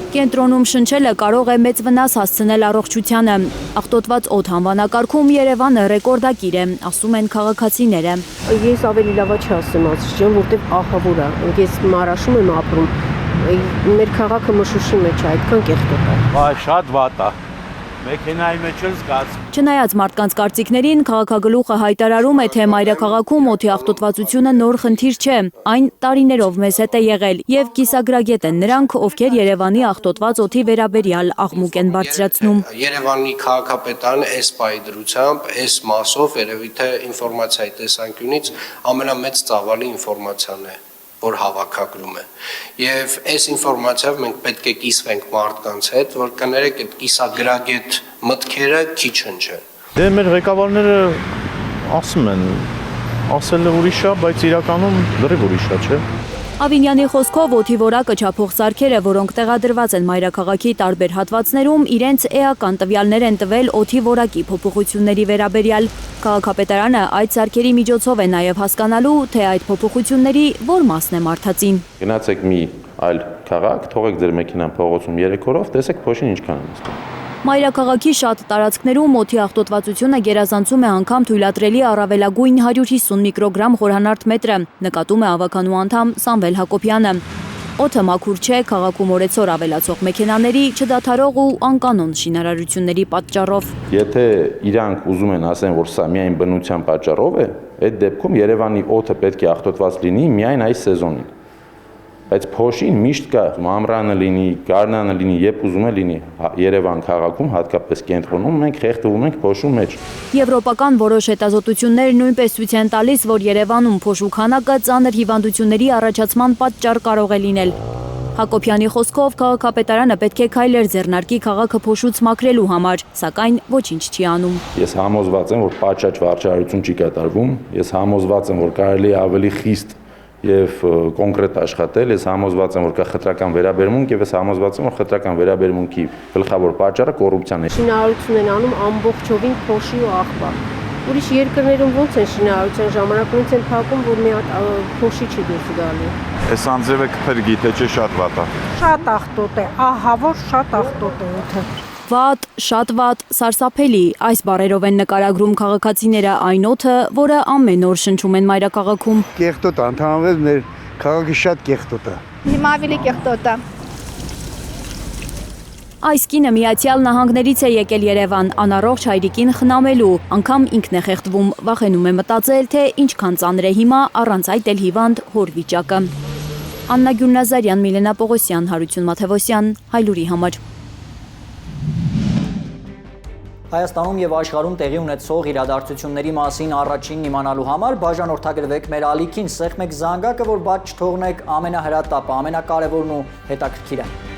Կենտրոնում շնչելը կարող է մեծ վնաս հասցնել առողջությանը։ Աղտոտված օդ անվանակարգում Երևանը ռեկորդակիր է, ասում են քաղաքացիները։ Ես ավելի լավ չասեմ ասեմ, որտեղ ահավոր է։ Ես Մարաշում եմ ապրում։ Մեր քաղաքը Մշուշի մեջ է, այդքան կեղտոտ է։ Շատ վատ է։ Մեքենայի մեջ էլ զգացում։ Չնայած մարդկանց կարծիքներին, քաղաքագլուխը հայտարարում է, թե մայրաքաղաքում օդի աղտոտվածությունը նոր խնդիր չէ, այն տարիներով մեզ հետ է եղել, եւ կիսագրագետ են նրանք, ովքեր Երևանի աղտոտված օդի վերաբերյալ աղմուկ են բարձրացնում։ Երևանի քաղաքապետարանը այս պահի դրությամբ, այս մասով երևի թե ինֆորմացիայի տեսանկյունից ամենամեծ ծավալի ինֆորմացիան է, որ հավաքագրում է։ Եվ այս ինֆորմացիայով մենք պետք է կիսվենք մարդկանց հետ, որ կներեք այդ կիսագրագետ մտքերը քիչ չեն։ Դե մեր ղեկավարները ասում են, ասելը ուրիշ է, բայց իրականում լրիվ ուրիշ է, չէ՞։ Ավինյանի խոսքով օդի որակը չափող սարքերը, որոնք տեղադրված են մայրաքաղաքի տարբեր հատվածներում, իրենց էական տվյալներ են տվել օդի որակի փոփոխությունների վերաբերյալ։ Քաղաքապետարանը այդ սարքերի միջոցով է նաև հասկանալու, թե այդ փոփոխությունների որ մասն է մարդածին։ Գնացեք մի այլ քաղաք, թողեք ձեր մեքենան փողոցում 3 օրով, տեսեք փոշին ինչքան է նստում։ Մայրաքաղաքի շատ տարածքներում օդի աղտոտվածությունը գերազանցում է անգամ թույլատրելի առավելագույն 150 միկրոգրամ խորանարդ մետրը, նկատում է ավականու անդամ Սամվել Հակոբյանը։ Օդը մաքուր չէ քաղաքում օրեցօր ավելացող մեքենաների չդադարող ու անկանոն շինարարությունների պատճառով։ Եթե իրանք ուզում են ասեն, որ սա միայն բնության պատճառով է, այդ դեպքում Երևանի օդը պետք է աղտոտված լինի միայն այս սեզոնին։ Բայց փոշին միշտ կա, ամռանը լինի, գարնանը լինի, երբ ուզում է լինի Երևան քաղաքում, հատկապես կենտրոնում, մենք խեղդվում ենք փոշու մեջ։ Եվրոպական որոշ հետազոտություններ նույնպես ցույց են տալիս, որ Երևանում փոշու քանակը ծանր հիվանդությունների առաջացման պատճառ կարող է լինել։ Հակոբյանի խոսքով քաղաքապետարանը պետք է քայլեր ձեռնարկի քաղաքը փոշուց մաքրելու համար, սակայն ոչինչ չի անում։ Ես համոզված եմ, որ պատշաճ վարչարություն չի կատարվում, ես համոզված եմ, որ կարելի է ավելի խիստ եւ կոնկրետ աշխատել, ես համոզված եմ, որ կա խտրական վերաբերմունք եւ ես համոզված եմ, որ խտրական վերաբերմունքի գլխավոր պատճառը կոռուպցիան է։ Շինարարություն են անում ամբողջովին փոշի ու աղբա։ Ուրիշ երկրներում ոնց են շինարարության ժամանակ ոնց են փակում, որ մի հատ փոշի չի դուրս գալու։ Այս անձրևը քփեր գիտե չէ շատ վատ է։ Շատ աղտոտ է, ահա որ շատ աղտոտ է օդը։ Վատ, շատ վատ, սարսափելի, այս բառերով են նկարագրում քաղաքացիները այն օդը, որը ամեն օր շնչում են մայրաքաղաքում։ Կեղտոտ է, ընդհանրապես մեր քաղաքի շատ կեղտոտ է։ Հիմա ավելի կեղտոտ է։ Այս կինը Միացյալ Նահանգներից է եկել Երևան, անառողջ հայրիկին խնամելու, անգամ ինքն է խեղդվում, վախենում է մտածել, թե ինչքան ծանր է հիմա առանց այդ էլ հիվանդ հոր վիճակը։ Աննա Գյուլնազարյան, Միլենա Պողոսյան, Հարություն Մաթևոսյան, Հայլուրի համար։ Հայաստանում եւ աշխարհում տեղի ունեցող իրադարձությունների մասին առաջինն իմանալու համար բաժանորդագրվեք մեր ալիքին, սեղմեք զանգակը, որ բաց չթողնեք ամենահրատապը, ամենակարևորն ու հետաքրքիրը։